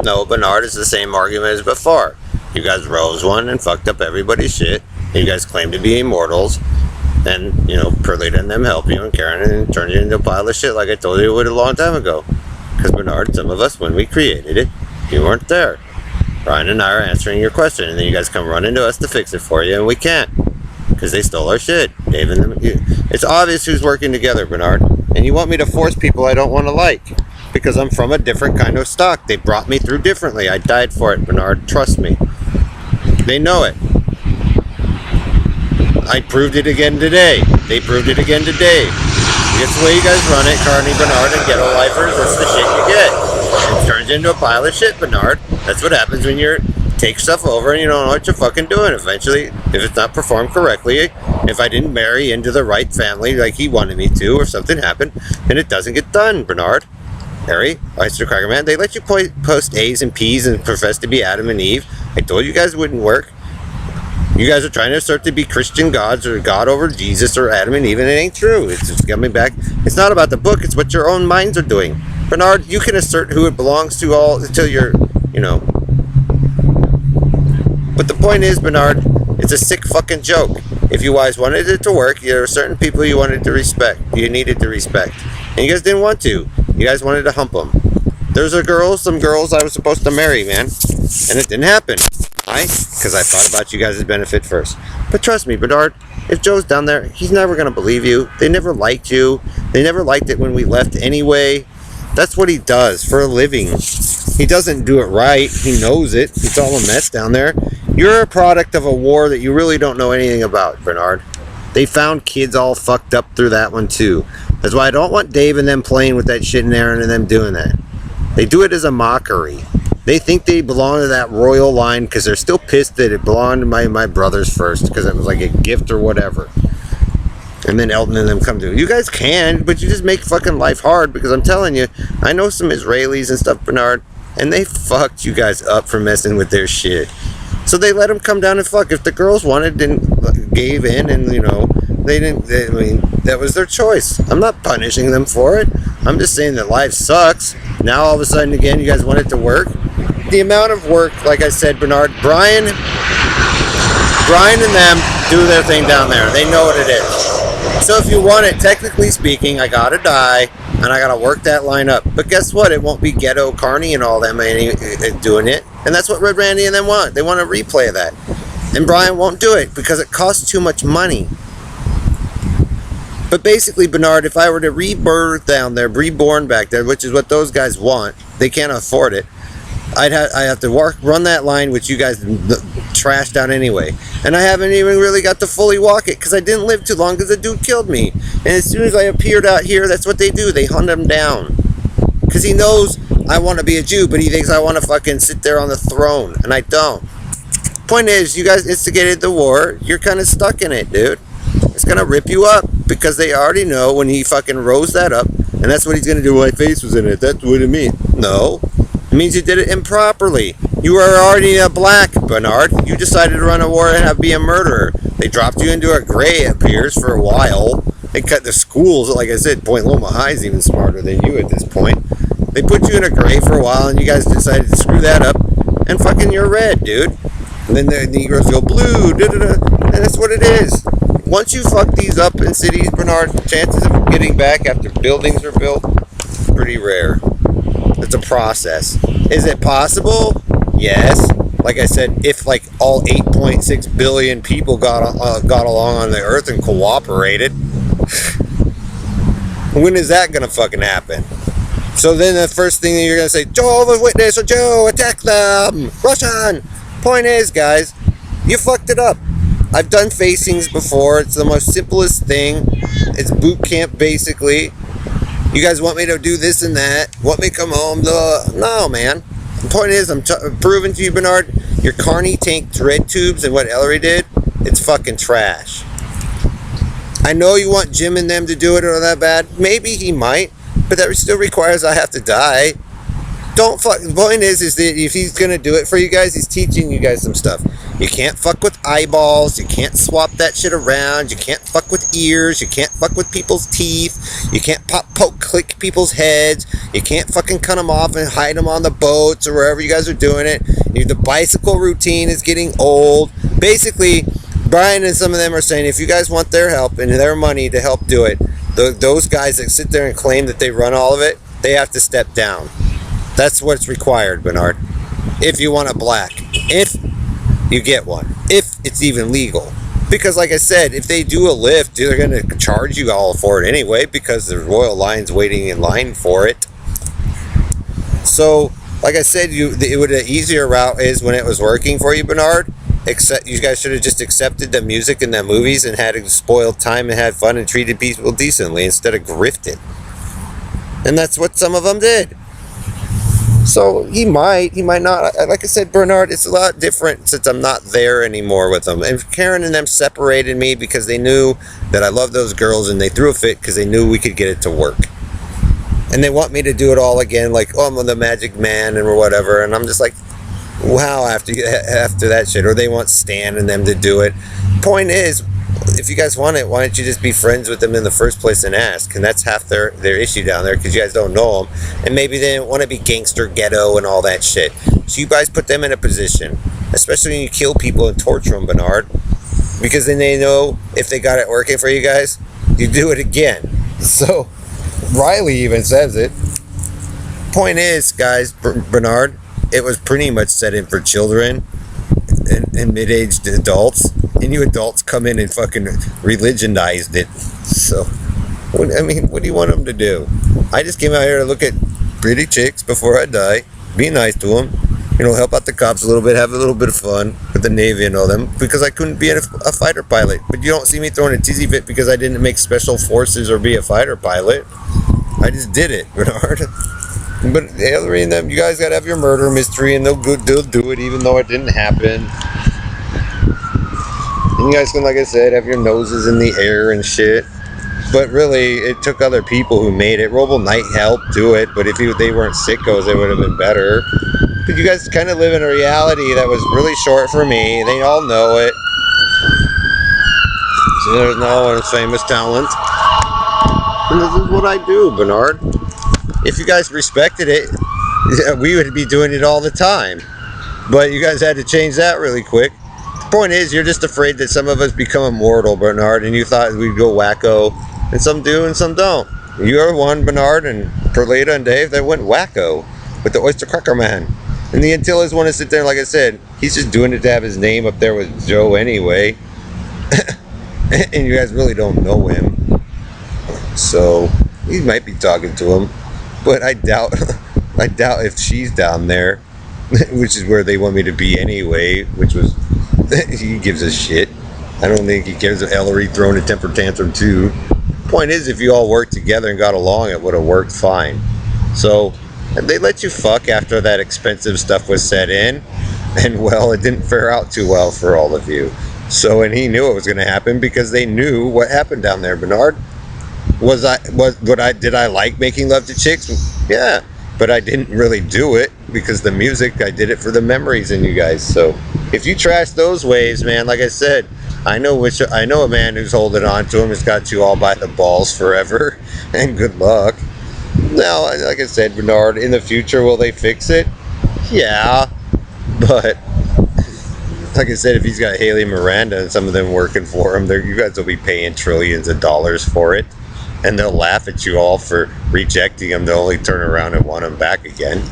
No, Bernard, is the same argument as before. You guys rose one and fucked up everybody's shit. You guys claim to be immortals. And, Perlita and them help you, and Karen, and turn you into a pile of shit like I told you it would a long time ago. Because, Bernard, some of us, when we created it, you weren't there. Brian and I are answering your question, and then you guys come running to us to fix it for you, and we can't. Because they stole our shit. Dave and them. It's obvious who's working together, Bernard. And you want me to force people I don't want to like. Because I'm from a different kind of stock. They brought me through differently. I died for it, Bernard. Trust me. They know it. I proved it again today. They proved it again today. It's the way you guys run it, Carney, Bernard, and Ghetto Lifers. That's the shit you get. It turns into a pile of shit, Bernard. That's what happens when you take stuff over and you don't know what you're fucking doing. Eventually, if it's not performed correctly, if I didn't marry into the right family like he wanted me to, or something happened, then it doesn't get done, Bernard. Harry, Oyster Cracker Man, they let you post A's and P's and profess to be Adam and Eve. I told you guys it wouldn't work. You guys are trying to assert to be Christian gods or God over Jesus or Adam and Eve, and it ain't true. It's just coming back. It's not about the book. It's what your own minds are doing. Bernard, you can assert who it belongs to all until you're, But the point is, Bernard, it's a sick fucking joke. If you guys wanted it to work, there are certain people you wanted to respect. You needed to respect. And you guys didn't want to. You guys wanted to hump them. There's some girls I was supposed to marry, man. And it didn't happen. Why? Because I thought about you guys' benefit first. But trust me, Bernard, if Joe's down there, he's never going to believe you. They never liked you. They never liked it when we left anyway. That's what he does for a living. He doesn't do it right. He knows it. It's all a mess down there. You're a product of a war that you really don't know anything about, Bernard. They found kids all fucked up through that one, too. That's why I don't want Dave and them playing with that shit and Aaron and them doing that. They do it as a mockery. They think they belong to that royal line because they're still pissed that it belonged to my brothers first because it was like a gift or whatever. And then Elton and them come to it. You guys can, but you just make fucking life hard because I'm telling you, I know some Israelis and stuff, Bernard, and they fucked you guys up for messing with their shit. So they let them come down and fuck. If the girls wanted and gave in and, they didn't, that was their choice. I'm not punishing them for it. I'm just saying that life sucks. Now all of a sudden, again, you guys want it to work. The amount of work, like I said, Bernard, Brian and them do their thing down there. They know what it is. So if you want it, technically speaking, I gotta die, and I gotta work that line up. But guess what? It won't be Ghetto Carney and all them doing it. And that's what Red Randy and them want. They want a replay of that. And Brian won't do it because it costs too much money. But basically, Bernard, if I were to rebirth down there, reborn back there, which is what those guys want, they can't afford it. I have to run that line, which you guys trashed out anyway. And I haven't even really got to fully walk it because I didn't live too long because the dude killed me. And as soon as I appeared out here, that's what they do. They hunt him down. Because he knows I want to be a Jew, but he thinks I want to fucking sit there on the throne. And I don't. Point is, you guys instigated the war. You're kind of stuck in it, dude. It's going to rip you up because they already know when he fucking rose that up. And that's what he's going to do. My face was in it. That's what it means. No. It means you did it improperly. You were already a black, Bernard. You decided to run a war and be a murderer. They dropped you into a gray, it appears, for a while. They cut the schools. Like I said, Point Loma High is even smarter than you at this point. They put you in a gray for a while, and you guys decided to screw that up. And fucking you're red, dude. And then the Negroes go blue, and that's what it is. Once you fuck these up in cities, Bernard, chances of getting back after buildings are built, pretty rare. It's a process. Is it possible? Yes. Like I said, if like all 8.6 billion people got along on the earth and cooperated, when is that gonna fucking happen? So then the first thing that you're gonna say, Jehovah's Witness or Joe, attack them! Russian! Point is, guys, you fucked it up. I've done facings before. It's the most simplest thing. It's boot camp, basically. You guys want me to do this and that? Want me to come home? No, man. The point is, I'm proving to you, Bernard, your Carney tank dread tubes and what Ellery did, it's fucking trash. I know you want Jim and them to do it or that bad. Maybe he might, but that still requires I have to die. don't fuck. The point is that if he's gonna do it for you guys, he's teaching you guys some stuff. You can't fuck with eyeballs. You can't swap that shit around. You can't fuck with ears. You can't fuck with people's teeth. You can't click people's heads. You can't fucking cut them off and hide them on the boats or wherever you guys are doing it. The bicycle routine is getting old. Basically, Brian and some of them are saying if you guys want their help and their money to help do it, those guys that sit there and claim that they run all of it, they have to step down. That's what's required, Bernard. If you want a black. If you get one. If it's even legal. Because like I said, if they do a lift, they're going to charge you all for it anyway because there's Royal Lions waiting in line for it. So, like I said, the easier route is when it was working for you, Bernard. Except you guys should have just accepted the music in the movies and had a spoiled time and had fun and treated people decently instead of grifting. And that's what some of them did. So he might not. Like I said, Bernard, it's a lot different since I'm not there anymore with them. And Karen and them separated me because they knew that I love those girls and they threw a fit because they knew we could get it to work. And they want me to do it all again, like, oh, I'm the magic man and whatever. And I'm just like, wow, after that shit. Or they want Stan and them to do it. Point is, if you guys want it, why don't you just be friends with them in the first place and ask? And that's half their issue down there because you guys don't know them. And maybe they didn't want to be gangster ghetto and all that shit. So you guys put them in a position, especially when you kill people and torture them, Bernard. Because then they know if they got it working for you guys, you do it again. So Riley even says it. Point is, guys, Bernard, it was pretty much set in for children and mid-aged adults, and you adults come in and fucking religionized it. So, what do you want them to do? I just came out here to look at pretty chicks before I die, be nice to them, help out the cops a little bit, have a little bit of fun with the Navy and all them, because I couldn't be a fighter pilot. But you don't see me throwing a tizzy fit because I didn't make special forces or be a fighter pilot. I just did it, Bernard. But Hillary and them, you guys gotta have your murder mystery, and they'll do it even though it didn't happen. And you guys can, like I said, have your noses in the air and shit. But really, it took other people who made it. Robo Knight helped do it, but if they weren't sickos, it would have been better. But you guys kind of live in a reality that was really short for me. They all know it. So there's no one's famous talent. And this is what I do, Bernard. If you guys respected it, we would be doing it all the time. But you guys had to change that really quick. The point is, you're just afraid that some of us become immortal, Bernard, and you thought we'd go wacko, and some do and some don't. You are one, Bernard, and Perlita and Dave, that went wacko with the Oyster Cracker Man. And the Antillas want to sit there, like I said, he's just doing it to have his name up there with Joe anyway. And you guys really don't know him. So, he might be talking to him. But I doubt if she's down there, which is where they want me to be anyway, which was, he gives a shit. I don't think he cares if Ellery throwing a temper tantrum too. Point is, if you all worked together and got along, it would have worked fine. So, they let you fuck after that expensive stuff was set in, and well, it didn't fare out too well for all of you. So, and he knew it was going to happen because they knew what happened down there, Bernard. Did I like making love to chicks? Yeah, but I didn't really do it because the music, I did it for the memories in you guys. So if you trash those ways, man, like I said, I know a man who's holding on to him has got you all by the balls forever, and good luck. Now, like I said, Bernard, in the future, will they fix it? Yeah, but like I said, if he's got Haley Miranda and some of them working for him, you guys will be paying trillions of dollars for it. And they'll laugh at you all for rejecting them. They'll only turn around and want them back again.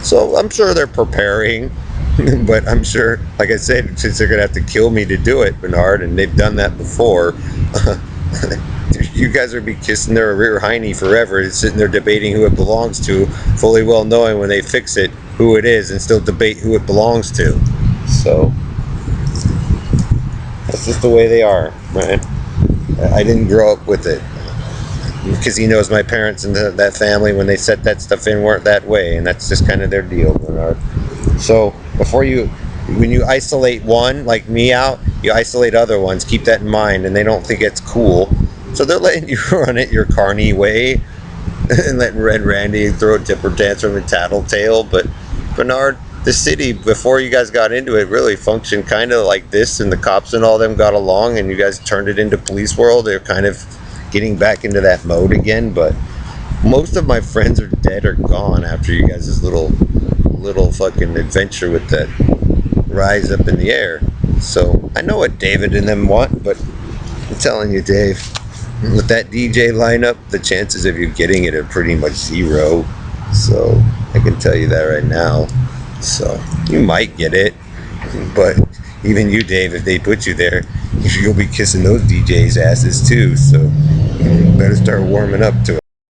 So I'm sure they're preparing. But I'm sure, like I said, since they're going to have to kill me to do it, Bernard, and they've done that before, you guys will be kissing their rear hiney forever and sitting there debating who it belongs to, fully well knowing when they fix it who it is and still debate who it belongs to. So that's just the way they are, man. I didn't grow up with it. Because he knows my parents and that family, when they set that stuff in, weren't that way, and that's just kind of their deal, Bernard. So when you isolate one, like me, out, you isolate other ones. Keep that in mind, and they don't think it's cool. So they're letting you run it your carny way, and letting Red Randy throw a temper tantrum and tattletale. But Bernard, the city before you guys got into it really functioned kind of like this, and the cops and all them got along, and you guys turned it into police world. They're kind of getting back into that mode again. But most of my friends are dead or gone after you guys' little fucking adventure with that rise up in the air. So I know what David and them want, but I'm telling you, Dave, with that DJ lineup, the chances of you getting it are pretty much zero. So I can tell you that right now. So you might get it, but even you, Dave, if they put you there, you'll be kissing those DJs' asses too. So you better start warming up to it.